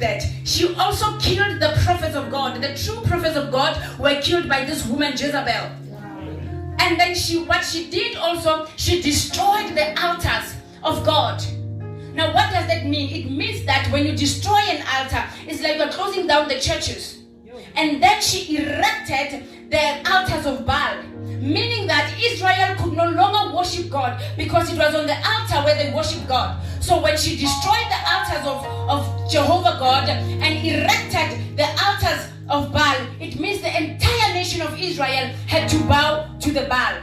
that. She also killed the prophets of God. The true prophets of God were killed by this woman Jezebel. And then what she did also, she destroyed the altars of God. Now what does that mean? It means that when you destroy an altar, it's like you're closing down the churches. And then she erected the altars of Baal, meaning that Israel could no longer worship God because it was on the altar where they worship God. So when she destroyed the altars of Jehovah God and erected the altars of Baal, it means the entire nation of Israel had to bow to the Baal.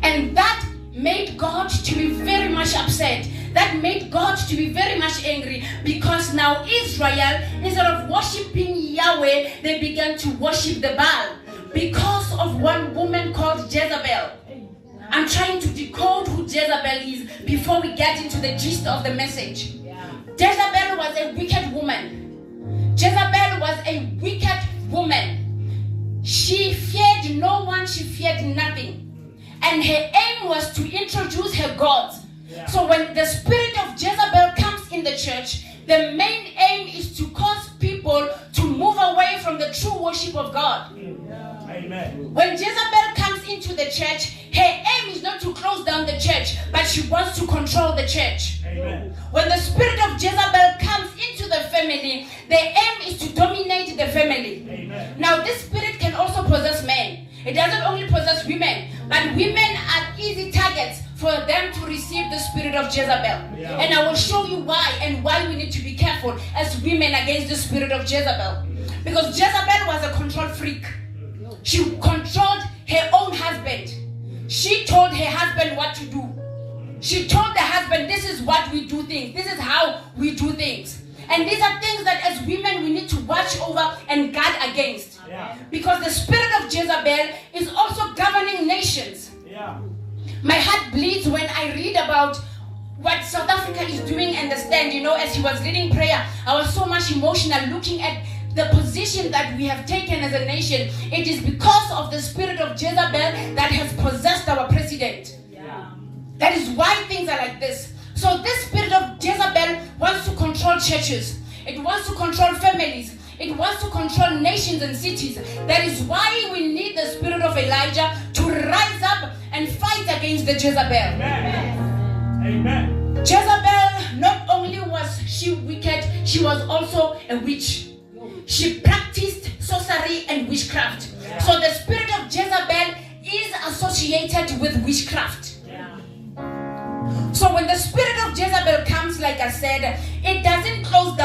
And that made God to be very much upset. That made God to be very much angry, because now Israel, instead of worshiping Yahweh, they began to worship the Baal because of one woman called Jezebel. I'm trying to decode who Jezebel is before we get into the gist of the message. Jezebel was a wicked woman. Jezebel was a wicked woman. She feared no one, she feared nothing. And her aim was to introduce her gods. So when the spirit of Jezebel comes in the church, the main aim is to cause people to move away from the true worship of God. Amen. When Jezebel comes into the church, her aim is not to close down the church, but she wants to control the church. Amen. When the spirit of Jezebel comes into the family, the aim is to dominate the family. Amen. Now this spirit can also possess men. It doesn't only possess women, but women are easy targets for them to receive the spirit of Jezebel. Yeah. And I will show you why, and why we need to be careful as women against the spirit of Jezebel. Because Jezebel was a control freak. She controlled her own husband. She told her husband what to do. She told the husband, this is what we do things. This is how we do things. And these are things that as women we need to watch over and guard against. Yeah. Because the spirit of Jezebel is also governing nations. Yeah. My heart bleeds when I read about what South Africa is doing and the stand. You know, as he was leading prayer, I was so much emotional looking at the position that we have taken as a nation. It is because of the spirit of Jezebel that has possessed our president. Yeah. That is why things are like this. So this spirit of Jezebel wants to control churches. It wants to control families. It wants to control nations and cities. That is why we need the spirit of Elijah to rise up and fight against the Jezebel. Amen. Amen. Jezebel, not only was she wicked, she was also a witch. She practiced sorcery and witchcraft. Yeah. So the spirit of Jezebel is associated with witchcraft. Yeah. So when the spirit of Jezebel comes, like I said, it doesn't close down